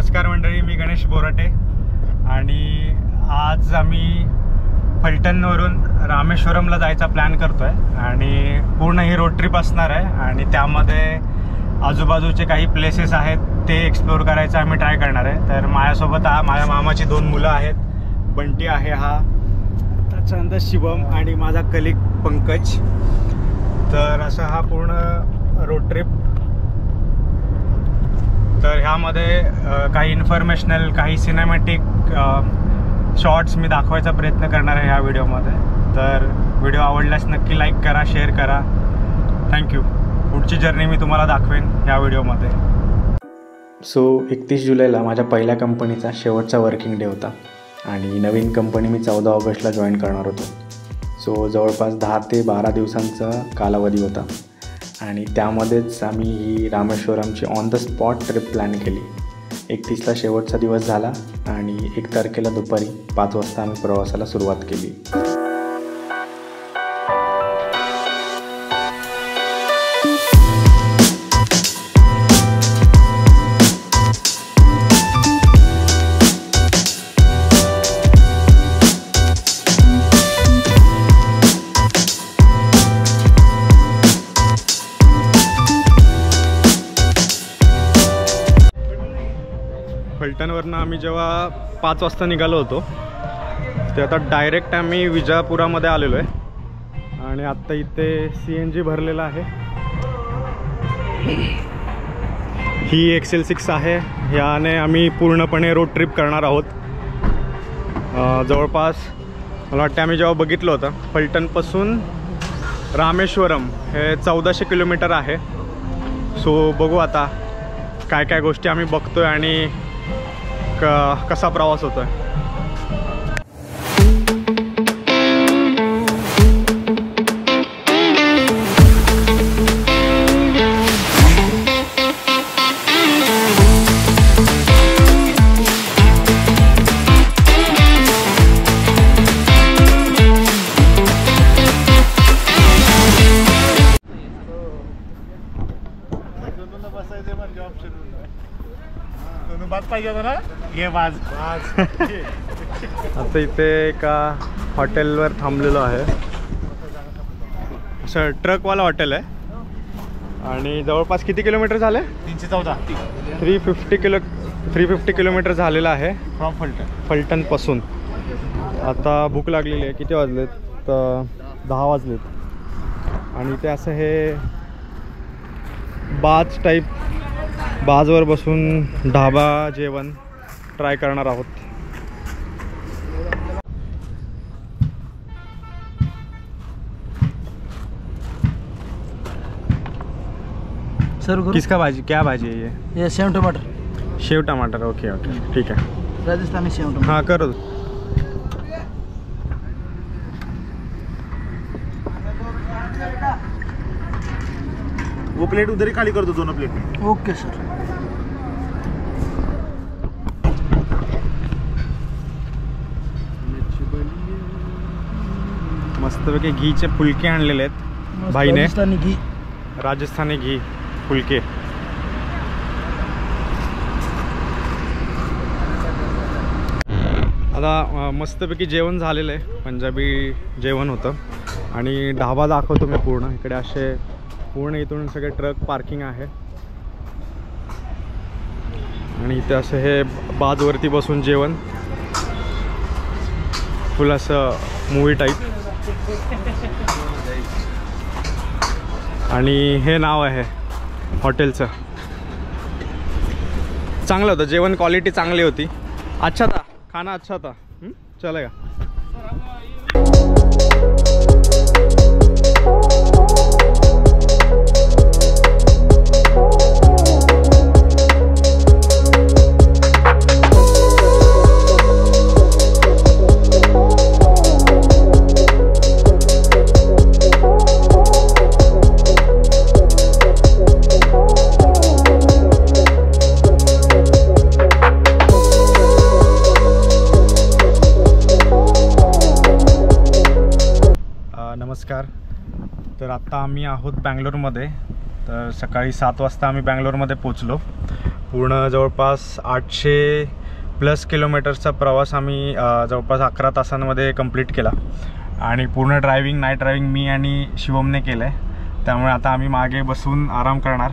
नमस्कार मंडळी, मी गणेश बोराटे आणि आज आम्ही फलटणवरून रामेश्वरमला जायचा प्लॅन करतोय आणि पूर्ण ही रोड ट्रिप असणार आहे आणि त्यामध्ये आजूबाजूचे काही प्लेसेस आहेत ते एक्सप्लोर करायचं आम्ही ट्राय करणार आहे। तर माझ्यासोबत माझ्या मामाची 2 मुलं आहेत, बंटी आहे हा, त्याच्यानंतर शिवम आणि माझा कलिग पंकज। तर असा हा पूर्ण रोड ट्रिप। तर ह्यामध्ये काही इन्फॉर्मेशनल, काही सिनेमॅटिक शॉर्ट्स मी दाखवायचा प्रयत्न करणार आहे ह्या व्हिडिओमध्ये। तर व्हिडिओ आवडल्यास नक्की लाईक करा, शेअर करा। थँक्यू। पुढची जर्नी मी तुम्हाला दाखवेन ह्या व्हिडिओमध्ये। सो 31 जुलैला माझ्या पहिल्या कंपनीचा शेवटचा वर्किंग डे होता आणि नवीन कंपनी मी 14 ऑगस्टला जॉईन करणार होतो। सो जवळपास 10 ते 12 दिवसांचा कालावधी होता आणि त्यामध्येच आम्ही ही रामेश्वरमची on the spot trip plan केली। 31ला शेवटचा दिवस झाला आणि 1 तारखेला दुपारी 5 वाजता आम्ही प्रवासाला सुरुवात केली। फलटणवरनं आम्ही जेव्हा 5 वाजता निघालो होतो ते आता डायरेक्ट आम्ही विजापुरामध्ये आलेलो आहे आणि आत्ता इथे CNG भरलेला आहे। ही XL6 आहे, ह्याने आम्ही पूर्णपणे रोड ट्रिप करणार आहोत। जवळपास मला वाटतं आम्ही जेव्हा बघितलं होतं फलटणपासून रामेश्वरम हे 1400 किलोमीटर आहे। सो बघू आता काय काय गोष्टी आम्ही बघतोय आणि कसा प्रवास होतोय। आता इथे एका हॉटेलवर थांबलेलो आहे, असं ट्रकवाला हॉटेल आहे आणि जवळपास किती किलोमीटर झाले? 350 किलोमीटर झालेलं आहे फ्रॉम फलटणपासून। आता भूक लागलेली आहे। किती वाजलेत? तर 10 वाजलेत आणि ते असं हे बाजवर बसून ढाबा जेवण ट्राय करणार आहोत। सर किसका भाजी, क्या भाजी है ये सेव टमाटर। शेव टमाटर, ओके ओके ठीक है। राजस्थानी सेव टमाटर। हाँ करो। वो प्लेट उधर ही खाली कर दो, दोनों प्लेट। Okay sir. मस्तपैकी घीचे फुलके आणलेले आहेत भाईने, राजस्थानी घी फुलके। आता मस्तपैकी जेवण झालेलं आहे, पंजाबी जेवण होतं आणि ढाबा दाखवतो मी पूर्ण। इकडे असे पूर्ण इथून सगळे ट्रक पार्किंग आहे आणि इथे असं हे बाजवरती बसून जेवण, फुल असं मूवी टाईप। आणि हे नाव आहे हॉटेलचं। चांगलं होतं जेवण, क्वालिटी चांगली होती। अच्छा था खाना, अच्छा था, चलेगा। नमस्कार। तर आत्ता आम्ही आहोत बँगलोरमध्ये। तर सकाळी 7 वाजता आम्ही बँगलोरमध्ये पोचलो पूर्ण जवळपास 800+ किलोमीटरचा प्रवास आम्ही जवळपास 11 तासांमध्ये कंप्लीट केला आणि पूर्ण ड्रायव्हिंग नाईट ड्रायव्हिंग मी आणि शिवमने केलं आहे. त्यामुळे आता आम्ही मागे बसून आराम करणार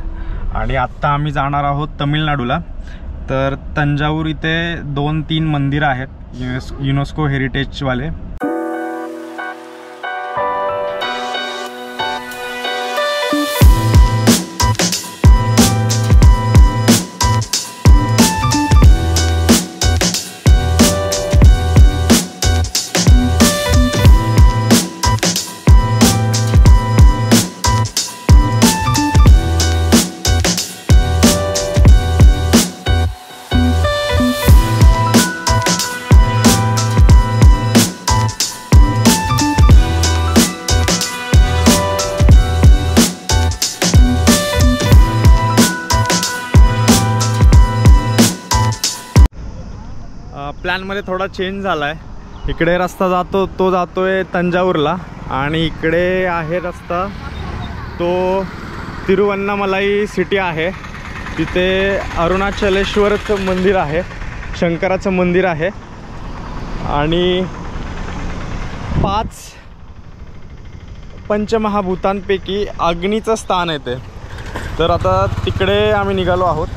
आणि आत्ता आम्ही जाणार आहोत तमिळनाडूला. तर तंजाऊर इथे 2-3 मंदिरं आहेत युनेस्को हेरिटेजवाले. प्लॅनमध्ये थोडा चेंज झाला आहे. इकडे रस्ता जातोय तंजाऊरला आणि इकडे आहे रस्ता तो तिरुवन्नामलाई सिटी आहे. तिथे अरुणाचलेश्वरचं मंदिर आहे, शंकराचं मंदिर आहे आणि 5 पंचमहाभूतांपैकी अग्नीचं स्थान आहे ते. तर आता तिकडे आम्ही निघालो आहोत.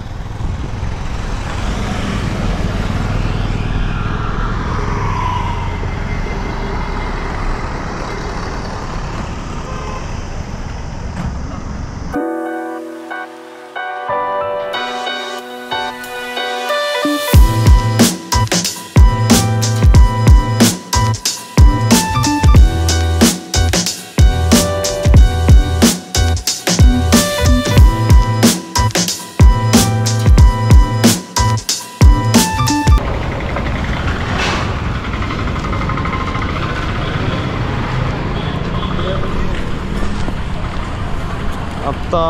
आत्ता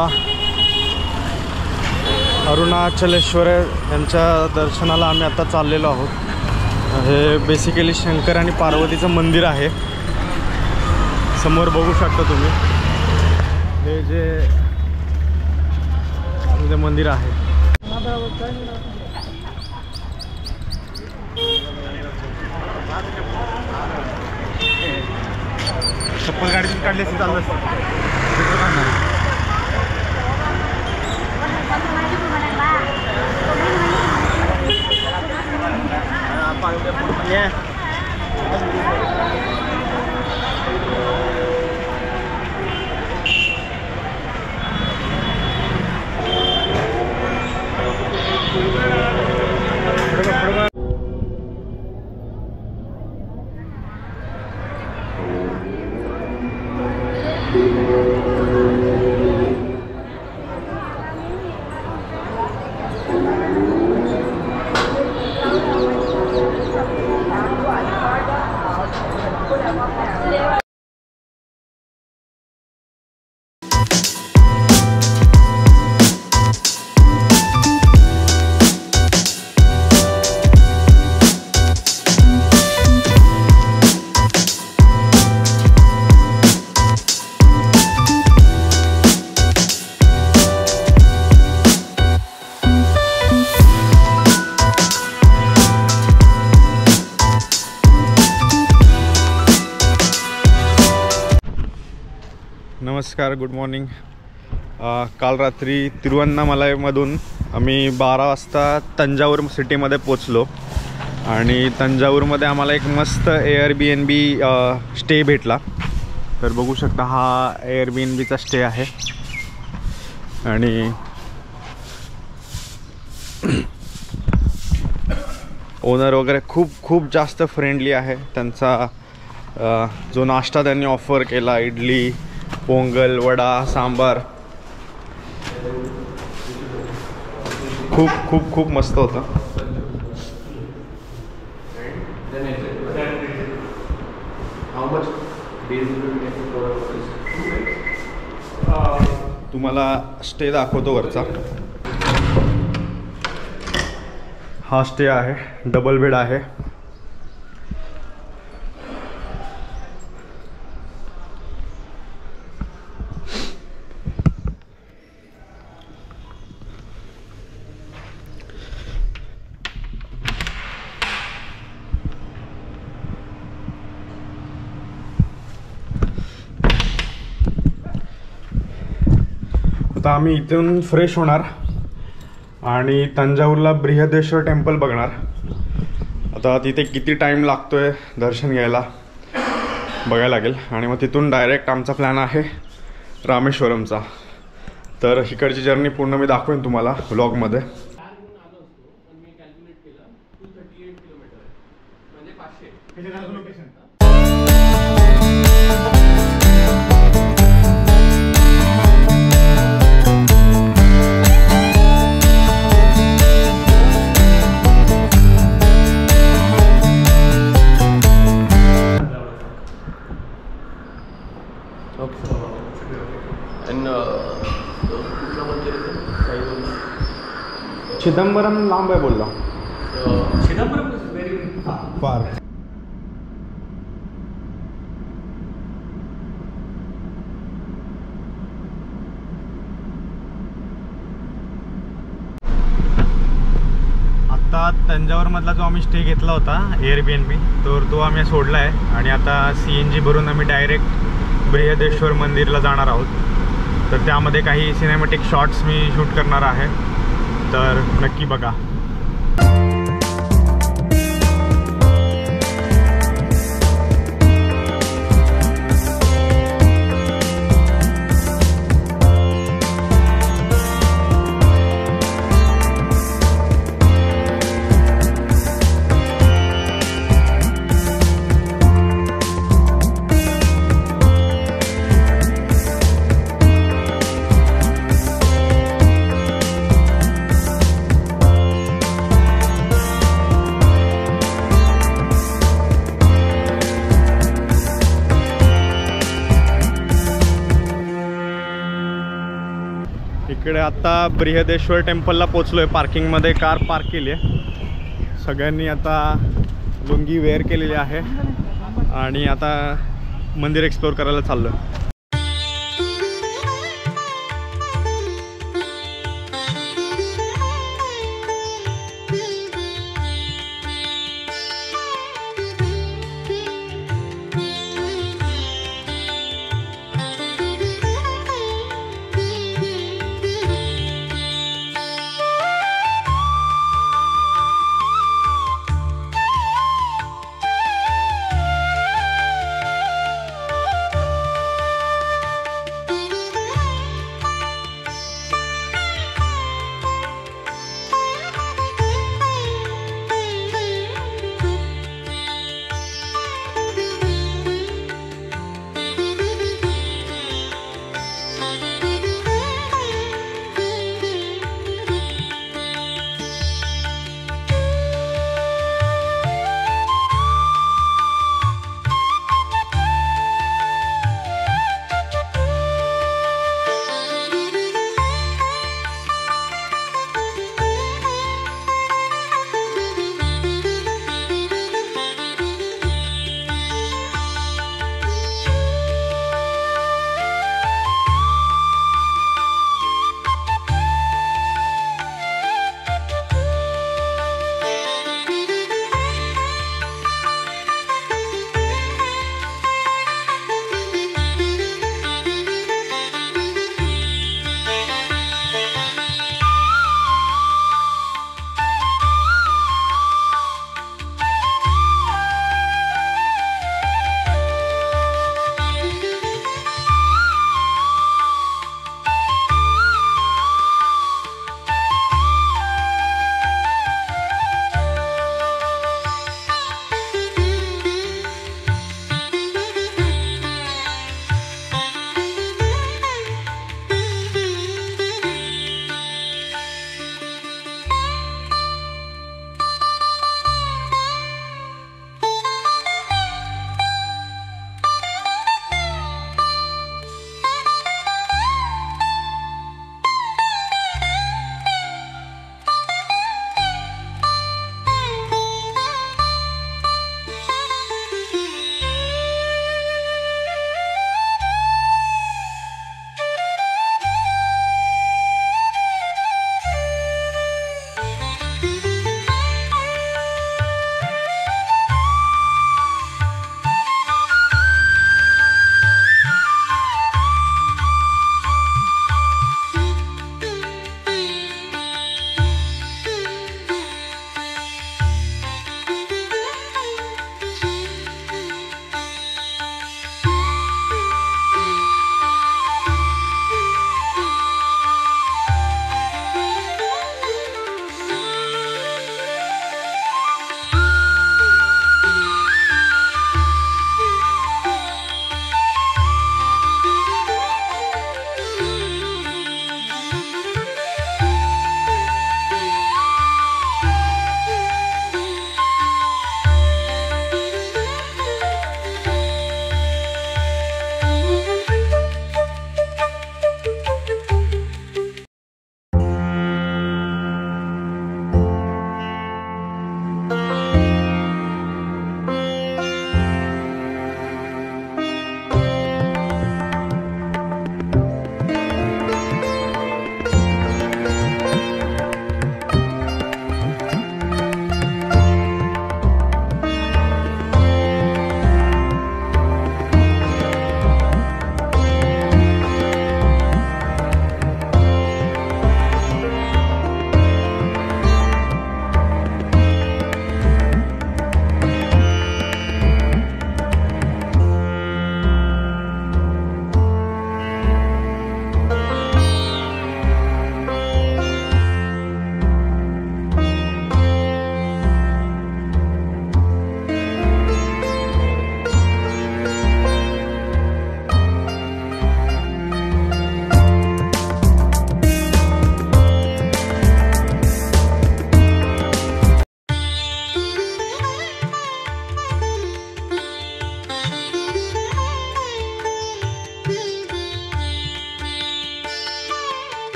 अरुणाचलेश्वर यांच्या दर्शनाला आम्ही आता चाललेलो आहोत. हे बेसिकली शंकर आणि पार्वतीचं मंदिर आहे. समोर बघू शकता तुम्ही हे जे मंदिर आहे. चप्पल गाडीतून काढली असती चाललं असतं. नमस्कार, गुड मॉर्निंग. काल रात्री तिरुवन्नामलाईमधून आम्ही 12 वाजता तंजाऊर सिटीमध्ये पोचलो आणि तंजाऊरमध्ये आम्हाला एक मस्त Airbnb स्टे भेटला. तर बघू शकता हा Airbnbचा स्टे आहे आणि ओनर वगैरे खूप जास्त फ्रेंडली आहे. त्यांचा जो नाश्ता त्यांनी ऑफर केला, इडली, पोंगल, वडा, सांबार, खूप मस्त होता. तुम्हाला स्टे दाखवतो वरचा. हा स्टे आहे, डबल बेड आहे. आता आम्ही इथून फ्रेश होणार आणि तंजावरला बृहदेश्वर टेम्पल बघणार. आता तिथे किती टाईम लागतोय दर्शन घ्यायला बघायला लागेल. आणि मग तिथून डायरेक्ट आमचा प्लॅन आहे रामेश्वरमचा. तर इकडची जर्नी पूर्ण मी दाखवेन तुम्हाला व्लॉगमध्ये. चिदंबरम लांब आहे बोलला. चिदंबरम इज व्हेरी फार. आता तंजावरमधला जो आम्ही स्टे घेतला होता एअरबीएनबी तो आम्ही सोडला आहे आणि आता CNG भरून आम्ही डायरेक्ट बृहदेश्वर मंदिरला जाणार आहोत. तर त्यामध्ये काही सिनेमॅटिक शॉट्स मी शूट करणार आहे, तर नक्की बघा. इकडे आता बृहदेश्वर टेम्पलला पोचलो आहे. पार्किंगमध्ये कार पार्क केली आहे. सगळ्यांनी आता लुंगी वेअर केलेली आहे आणि आता मंदिर एक्सप्लोर करायला चाललो आहे.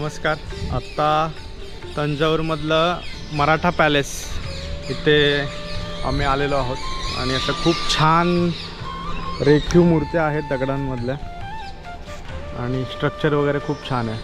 नमस्कार. आत्ता तंजावरमधलं मराठा पॅलेस इथे आम्ही आलेलो आहोत आणि असं खूप छान रेखीव मूर्त्या आहेत दगडांमधल्या आणि स्ट्रक्चर वगैरे खूप छान आहे.